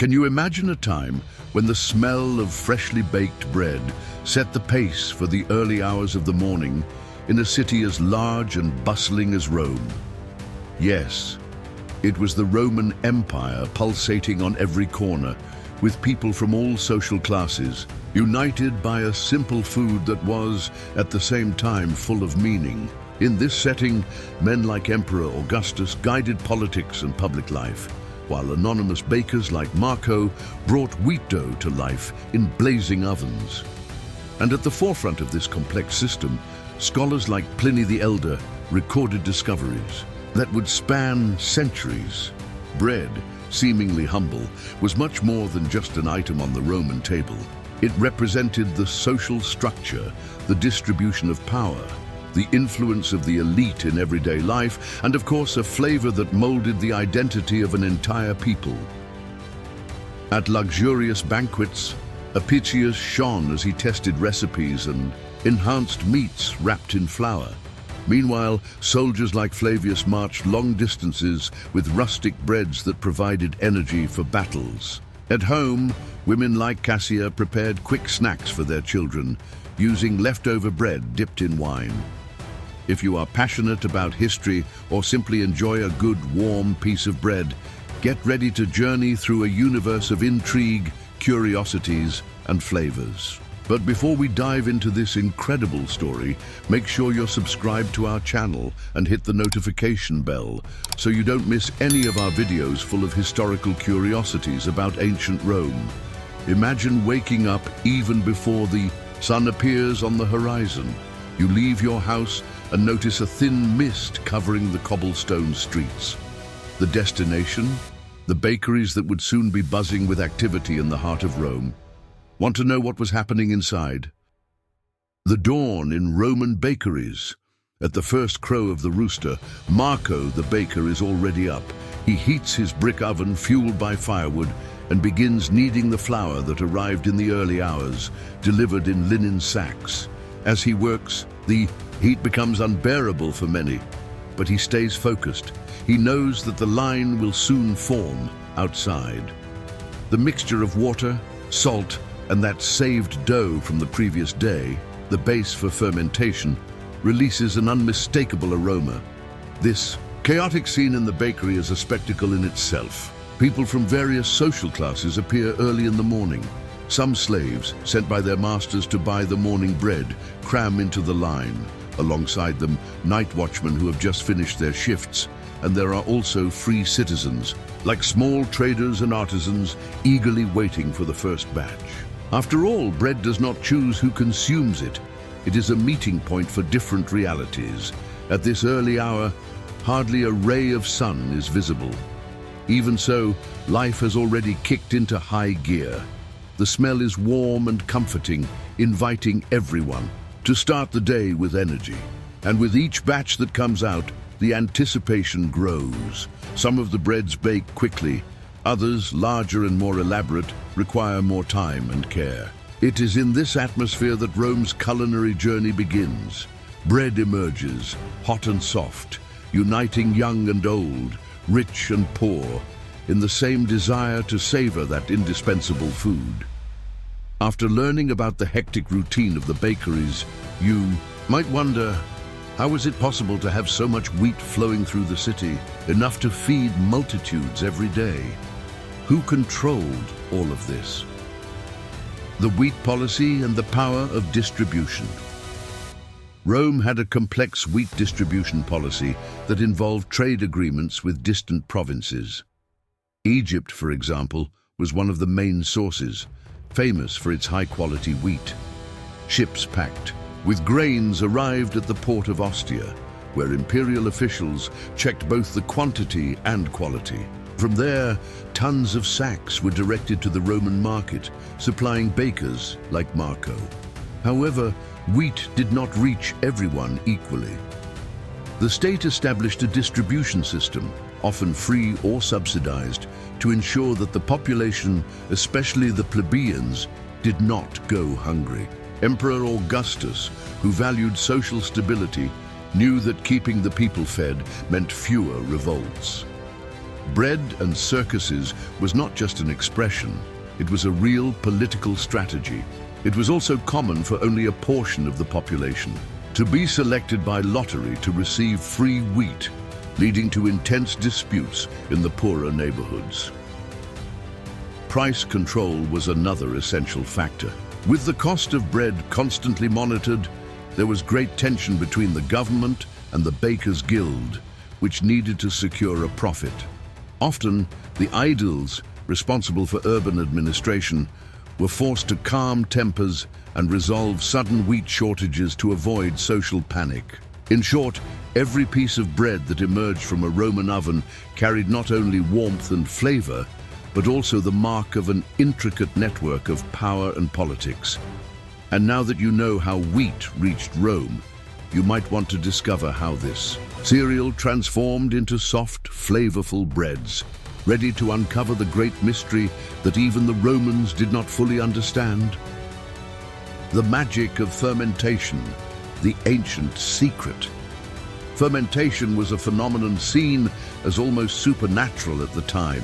Can you imagine a time when the smell of freshly baked bread set the pace for the early hours of the morning in a city as large and bustling as Rome? Yes, it was the Roman Empire pulsating on every corner, with people from all social classes, united by a simple food that was, at the same time, full of meaning. In this setting, men like Emperor Augustus guided politics and public life, while anonymous bakers like Marco brought wheat dough to life in blazing ovens. And at the forefront of this complex system, scholars like Pliny the Elder recorded discoveries that would span centuries. Bread, seemingly humble, was much more than just an item on the Roman table. It represented the social structure, the distribution of power, the influence of the elite in everyday life, and of course a flavor that molded the identity of an entire people. At luxurious banquets, Apicius shone as he tested recipes and enhanced meats wrapped in flour. Meanwhile, soldiers like Flavius marched long distances with rustic breads that provided energy for battles. At home, women like Cassia prepared quick snacks for their children, using leftover bread dipped in wine. If you are passionate about history or simply enjoy a good, warm piece of bread, get ready to journey through a universe of intrigue, curiosities, and flavors. But before we dive into this incredible story, make sure you're subscribed to our channel and hit the notification bell so you don't miss any of our videos full of historical curiosities about ancient Rome. Imagine waking up even before the sun appears on the horizon. You leave your house and notice a thin mist covering the cobblestone streets. The destination? The bakeries that would soon be buzzing with activity in the heart of Rome. Want to know what was happening inside? The dawn in Roman bakeries. At the first crow of the rooster, Marco the baker is already up. He heats his brick oven fueled by firewood and begins kneading the flour that arrived in the early hours, delivered in linen sacks. As he works, the heat becomes unbearable for many, but he stays focused. He knows that the line will soon form outside. The mixture of water, salt, and that saved dough from the previous day, the base for fermentation, releases an unmistakable aroma. This chaotic scene in the bakery is a spectacle in itself. People from various social classes appear early in the morning. Some slaves, sent by their masters to buy the morning bread, cram into the line. Alongside them, night watchmen who have just finished their shifts. And there are also free citizens, like small traders and artisans, eagerly waiting for the first batch. After all, bread does not choose who consumes it. It is a meeting point for different realities. At this early hour, hardly a ray of sun is visible. Even so, life has already kicked into high gear. The smell is warm and comforting, inviting everyone to start the day with energy. And with each batch that comes out, the anticipation grows. Some of the breads bake quickly. Others, larger and more elaborate, require more time and care. It is in this atmosphere that Rome's culinary journey begins. Bread emerges, hot and soft, uniting young and old, rich and poor, in the same desire to savor that indispensable food. After learning about the hectic routine of the bakeries, you might wonder, how is it possible to have so much wheat flowing through the city, enough to feed multitudes every day? Who controlled all of this? The wheat policy and the power of distribution. Rome had a complex wheat distribution policy that involved trade agreements with distant provinces. Egypt, for example, was one of the main sources, famous for its high-quality wheat. Ships packed with grains arrived at the port of Ostia, where imperial officials checked both the quantity and quality. From there, tons of sacks were directed to the Roman market, supplying bakers like Marco. However, wheat did not reach everyone equally. The state established a distribution system, often free or subsidized, to ensure that the population, especially the plebeians, did not go hungry. Emperor Augustus, who valued social stability, knew that keeping the people fed meant fewer revolts. Bread and circuses was not just an expression, it was a real political strategy. It was also common for only a portion of the population to be selected by lottery to receive free wheat, leading to intense disputes in the poorer neighborhoods. Price control was another essential factor. With the cost of bread constantly monitored, there was great tension between the government and the Bakers' Guild, which needed to secure a profit. Often, the aediles, responsible for urban administration, were forced to calm tempers and resolve sudden wheat shortages to avoid social panic. In short, every piece of bread that emerged from a Roman oven carried not only warmth and flavor, but also the mark of an intricate network of power and politics. And now that you know how wheat reached Rome, you might want to discover how this cereal transformed into soft, flavorful breads, ready to uncover the great mystery that even the Romans did not fully understand. The magic of fermentation, the ancient secret. Fermentation was a phenomenon seen as almost supernatural at the time.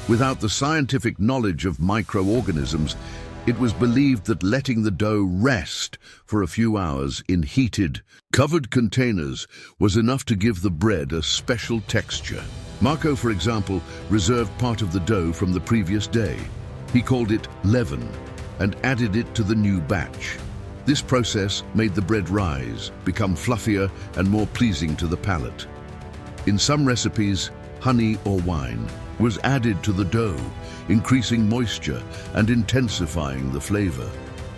Without the scientific knowledge of microorganisms, it was believed that letting the dough rest for a few hours in heated, covered containers was enough to give the bread a special texture. Marco, for example, reserved part of the dough from the previous day. He called it leaven and added it to the new batch. This process made the bread rise, become fluffier and more pleasing to the palate. In some recipes, honey or wine was added to the dough, increasing moisture and intensifying the flavor.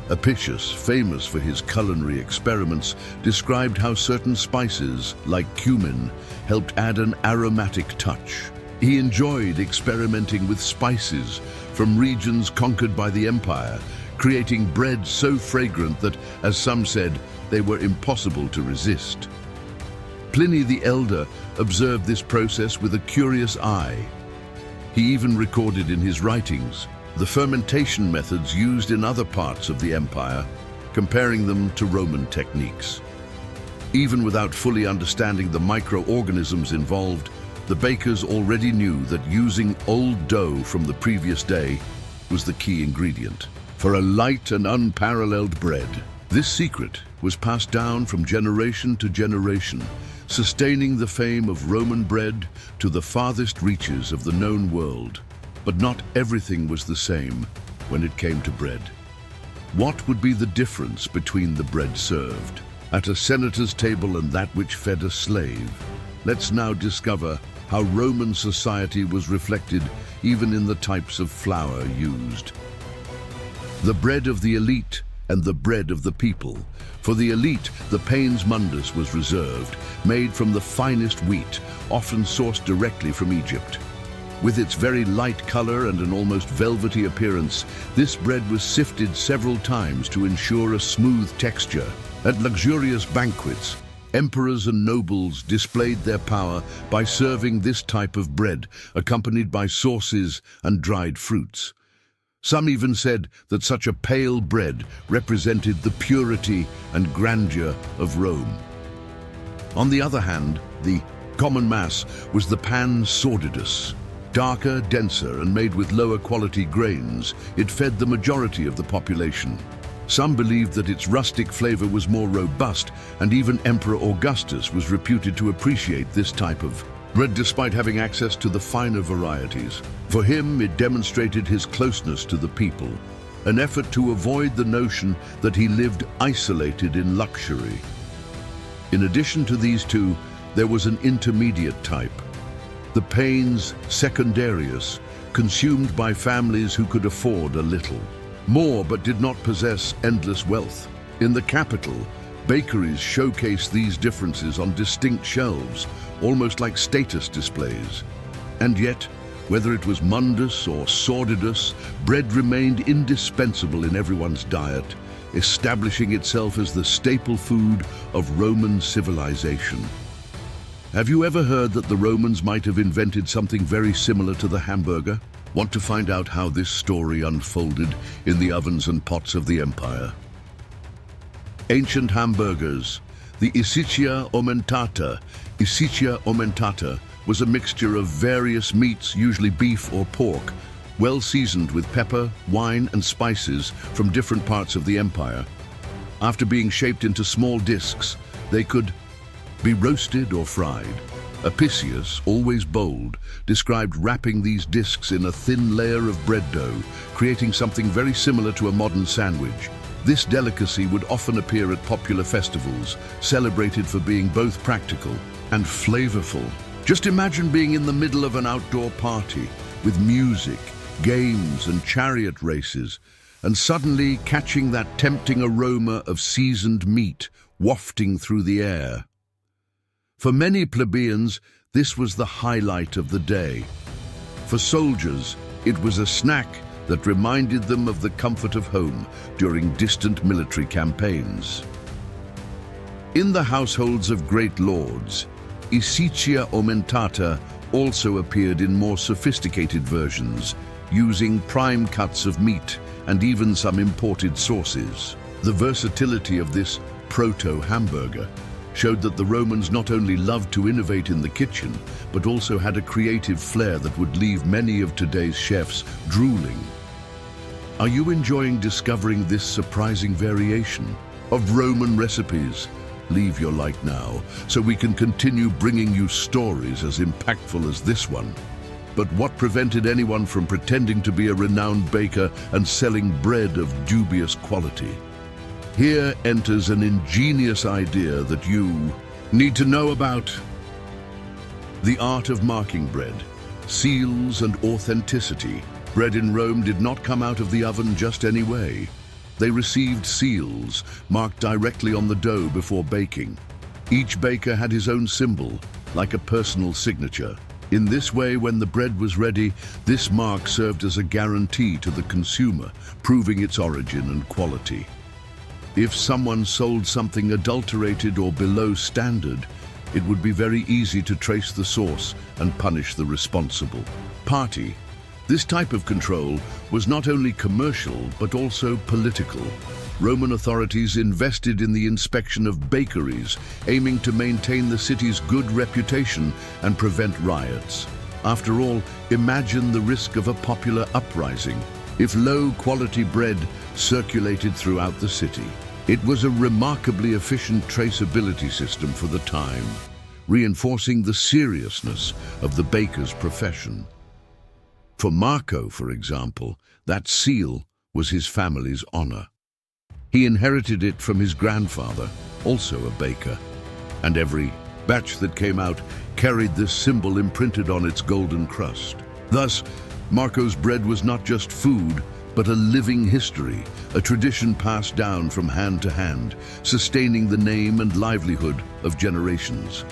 Apicius, famous for his culinary experiments, described how certain spices, like cumin, helped add an aromatic touch. He enjoyed experimenting with spices from regions conquered by the empire, creating bread so fragrant that, as some said, they were impossible to resist. Pliny the Elder observed this process with a curious eye. He even recorded in his writings the fermentation methods used in other parts of the empire, comparing them to Roman techniques. Even without fully understanding the microorganisms involved, the bakers already knew that using old dough from the previous day was the key ingredient for a light and unparalleled bread. This secret was passed down from generation to generation, sustaining the fame of Roman bread to the farthest reaches of the known world. But not everything was the same when it came to bread. What would be the difference between the bread served at a senator's table and that which fed a slave? Let's now discover how Roman society was reflected even in the types of flour used. The bread of the elite and the bread of the people. For the elite, the panes mundus was reserved, made from the finest wheat, often sourced directly from Egypt. With its very light color and an almost velvety appearance, this bread was sifted several times to ensure a smooth texture. At luxurious banquets, emperors and nobles displayed their power by serving this type of bread, accompanied by sauces and dried fruits. Some even said that such a pale bread represented the purity and grandeur of Rome. On the other hand, the common mass was the pan sordidus. Darker, denser, and made with lower quality grains, it fed the majority of the population. Some believed that its rustic flavor was more robust, and even Emperor Augustus was reputed to appreciate this type of bread despite having access to the finer varieties. For him, it demonstrated his closeness to the people, an effort to avoid the notion that he lived isolated in luxury. In addition to these two, there was an intermediate type, the panes secundarius, consumed by families who could afford a little more but did not possess endless wealth. In the capital, bakeries showcased these differences on distinct shelves, almost like status displays. And yet, whether it was mundus or sordidus, bread remained indispensable in everyone's diet, establishing itself as the staple food of Roman civilization. Have you ever heard that the Romans might have invented something very similar to the hamburger? Want to find out how this story unfolded in the ovens and pots of the empire? Ancient hamburgers, the Isicia Omentata, was a mixture of various meats, usually beef or pork, well seasoned with pepper, wine, and spices from different parts of the empire. After being shaped into small discs, they could be roasted or fried. Apicius, always bold, described wrapping these discs in a thin layer of bread dough, creating something very similar to a modern sandwich. This delicacy would often appear at popular festivals, celebrated for being both practical and flavorful. Just imagine being in the middle of an outdoor party with music, games, and chariot races, and suddenly catching that tempting aroma of seasoned meat wafting through the air. For many plebeians, this was the highlight of the day. For soldiers, it was a snack that reminded them of the comfort of home during distant military campaigns. In the households of great lords, Isicia Omentata also appeared in more sophisticated versions, using prime cuts of meat and even some imported sauces. The versatility of this proto-hamburger showed that the Romans not only loved to innovate in the kitchen, but also had a creative flair that would leave many of today's chefs drooling. Are you enjoying discovering this surprising variation of Roman recipes? Leave your like now, so we can continue bringing you stories as impactful as this one. But what prevented anyone from pretending to be a renowned baker and selling bread of dubious quality? Here enters an ingenious idea that you need to know about. The art of marking bread, seals and authenticity. Bread in Rome did not come out of the oven just any way. They received seals marked directly on the dough before baking. Each baker had his own symbol, like a personal signature. In this way, when the bread was ready, this mark served as a guarantee to the consumer, proving its origin and quality. If someone sold something adulterated or below standard, it would be very easy to trace the source and punish the responsible party. This type of control was not only commercial, but also political. Roman authorities invested in the inspection of bakeries, aiming to maintain the city's good reputation and prevent riots. After all, imagine the risk of a popular uprising if low-quality bread circulated throughout the city. It was a remarkably efficient traceability system for the time, reinforcing the seriousness of the baker's profession. For Marco, for example, that seal was his family's honor. He inherited it from his grandfather, also a baker, and every batch that came out carried this symbol imprinted on its golden crust. Thus, Marco's bread was not just food, but a living history, a tradition passed down from hand to hand, sustaining the name and livelihood of generations.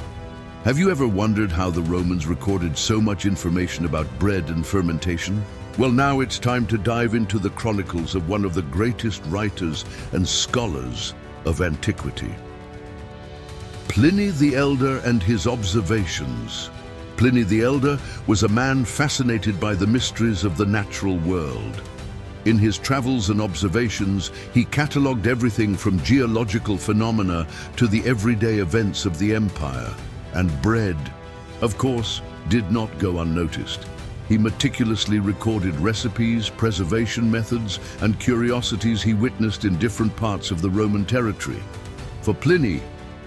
Have you ever wondered how the Romans recorded so much information about bread and fermentation? Well, now it's time to dive into the chronicles of one of the greatest writers and scholars of antiquity. Pliny the Elder and his observations. Pliny the Elder was a man fascinated by the mysteries of the natural world. In his travels and observations, he catalogued everything from geological phenomena to the everyday events of the empire. And bread, of course, did not go unnoticed. He meticulously recorded recipes, preservation methods, and curiosities he witnessed in different parts of the Roman territory. For Pliny,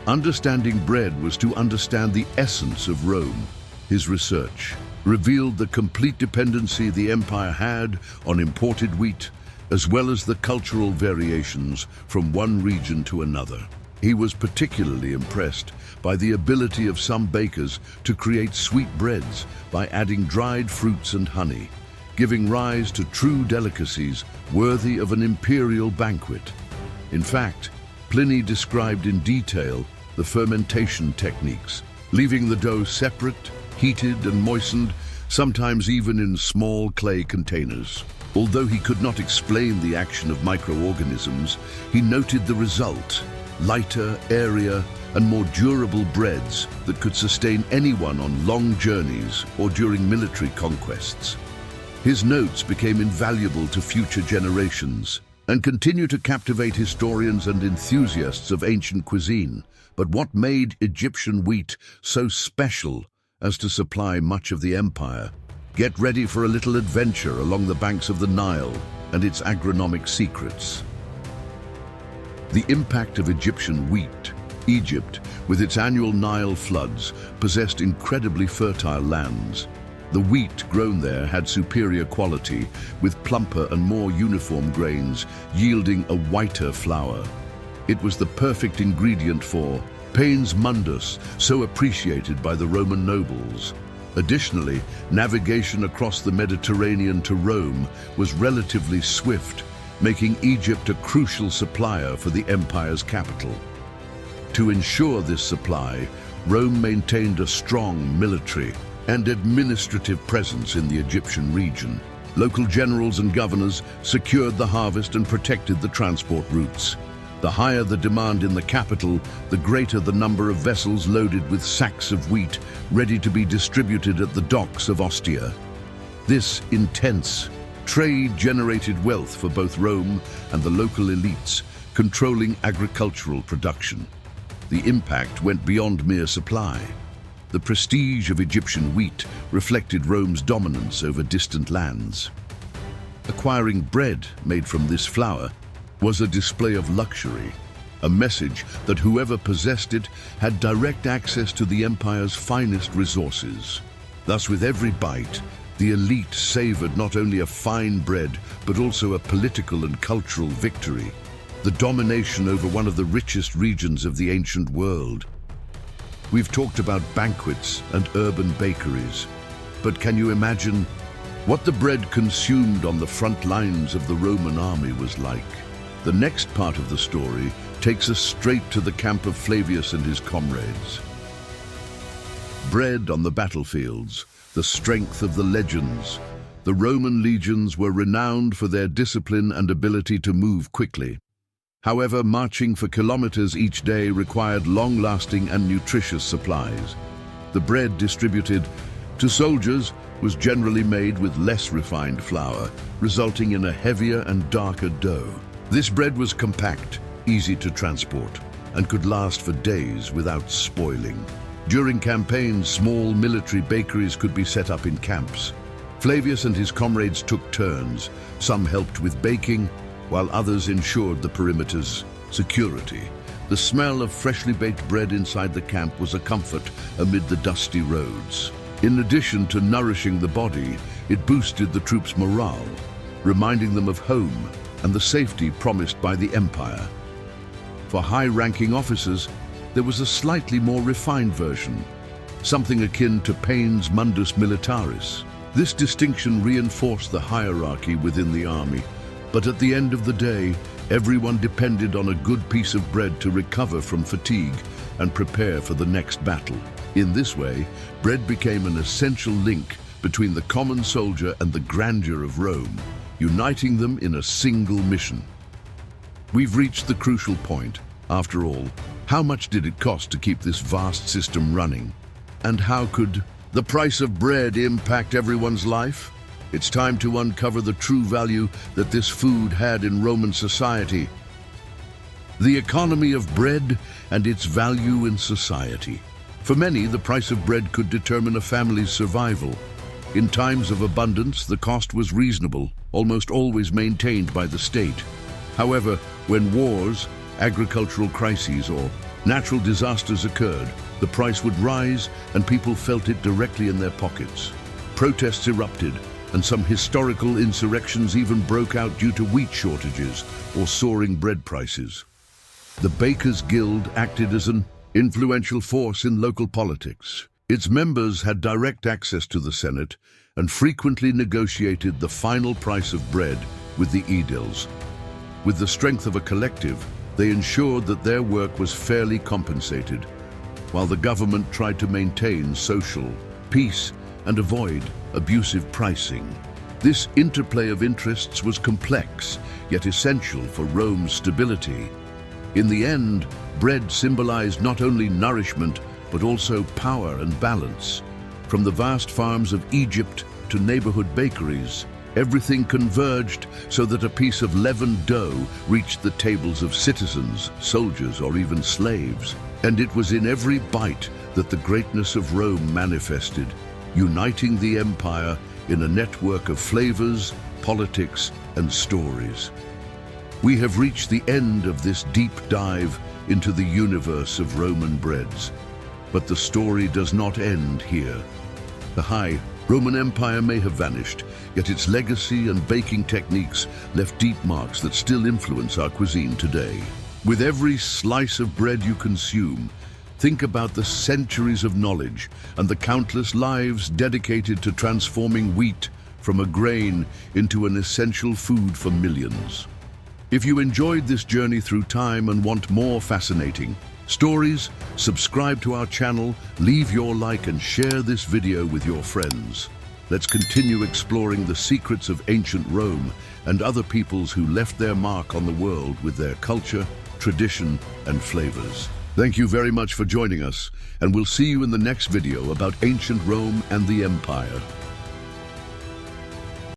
understanding bread was to understand the essence of Rome. His research revealed the complete dependency the empire had on imported wheat, as well as the cultural variations from one region to another. He was particularly impressed by the ability of some bakers to create sweet breads by adding dried fruits and honey, giving rise to true delicacies worthy of an imperial banquet. In fact, Pliny described in detail the fermentation techniques, leaving the dough separate, heated and moistened, sometimes even in small clay containers. Although he could not explain the action of microorganisms, he noted the result: lighter, airier, and more durable breads that could sustain anyone on long journeys or during military conquests. His notes became invaluable to future generations and continue to captivate historians and enthusiasts of ancient cuisine. But what made Egyptian wheat so special as to supply much of the empire. Get ready for a little adventure along the banks of the Nile and its agronomic secrets. The impact of Egyptian wheat. Egypt, with its annual Nile floods, possessed incredibly fertile lands. The wheat grown there had superior quality, with plumper and more uniform grains, yielding a whiter flour. It was the perfect ingredient for panis mundus, so appreciated by the Roman nobles. Additionally, navigation across the Mediterranean to Rome was relatively swift, making Egypt a crucial supplier for the empire's capital. To ensure this supply, Rome maintained a strong military and administrative presence in the Egyptian region. Local generals and governors secured the harvest and protected the transport routes. The higher the demand in the capital, the greater the number of vessels loaded with sacks of wheat ready to be distributed at the docks of Ostia. This intense trade generated wealth for both Rome and the local elites, controlling agricultural production. The impact went beyond mere supply. The prestige of Egyptian wheat reflected Rome's dominance over distant lands. Acquiring bread made from this flour was a display of luxury, a message that whoever possessed it had direct access to the empire's finest resources. Thus, with every bite, the elite savored not only a fine bread, but also a political and cultural victory, the domination over one of the richest regions of the ancient world. We've talked about banquets and urban bakeries, but can you imagine what the bread consumed on the front lines of the Roman army was like? The next part of the story takes us straight to the camp of Flavius and his comrades. Bread on the battlefields, the strength of the legends. The Roman legions were renowned for their discipline and ability to move quickly. However, marching for kilometers each day required long-lasting and nutritious supplies. The bread distributed to soldiers was generally made with less refined flour, resulting in a heavier and darker dough. This bread was compact, easy to transport, and could last for days without spoiling. During campaigns, small military bakeries could be set up in camps. Flavius and his comrades took turns. Some helped with baking, while others ensured the perimeter's security. The smell of freshly baked bread inside the camp was a comfort amid the dusty roads. In addition to nourishing the body, it boosted the troops' morale, reminding them of home and the safety promised by the empire. For high-ranking officers, there was a slightly more refined version, something akin to panis mundus militaris. This distinction reinforced the hierarchy within the army, but at the end of the day, everyone depended on a good piece of bread to recover from fatigue and prepare for the next battle. In this way, bread became an essential link between the common soldier and the grandeur of Rome, uniting them in a single mission. We've reached the crucial point. After all, how much did it cost to keep this vast system running? And how could the price of bread impact everyone's life? It's time to uncover the true value that this food had in Roman society. The economy of bread and its value in society. For many, the price of bread could determine a family's survival. In times of abundance, the cost was reasonable, almost always maintained by the state. However, when wars, agricultural crises, or natural disasters occurred, the price would rise and people felt it directly in their pockets. Protests erupted, and some historical insurrections even broke out due to wheat shortages or soaring bread prices. The Bakers' Guild acted as an influential force in local politics. Its members had direct access to the Senate and frequently negotiated the final price of bread with the aediles. With the strength of a collective, they ensured that their work was fairly compensated, while the government tried to maintain social peace and avoid abusive pricing. This interplay of interests was complex, yet essential for Rome's stability. In the end, bread symbolized not only nourishment, but also power and balance. From the vast farms of Egypt to neighborhood bakeries, everything converged so that a piece of leavened dough reached the tables of citizens, soldiers, or even slaves. And it was in every bite that the greatness of Rome manifested, uniting the empire in a network of flavors, politics, and stories. We have reached the end of this deep dive into the universe of Roman breads. But the story does not end here. The high Roman Empire may have vanished, yet its legacy and baking techniques left deep marks that still influence our cuisine today. With every slice of bread you consume, think about the centuries of knowledge and the countless lives dedicated to transforming wheat from a grain into an essential food for millions. If you enjoyed this journey through time and want more fascinating stories, subscribe to our channel, leave your like and share this video with your friends. Let's continue exploring the secrets of ancient Rome and other peoples who left their mark on the world with their culture, tradition, and flavors. Thank you very much for joining us, and we'll see you in the next video about ancient Rome and the Empire.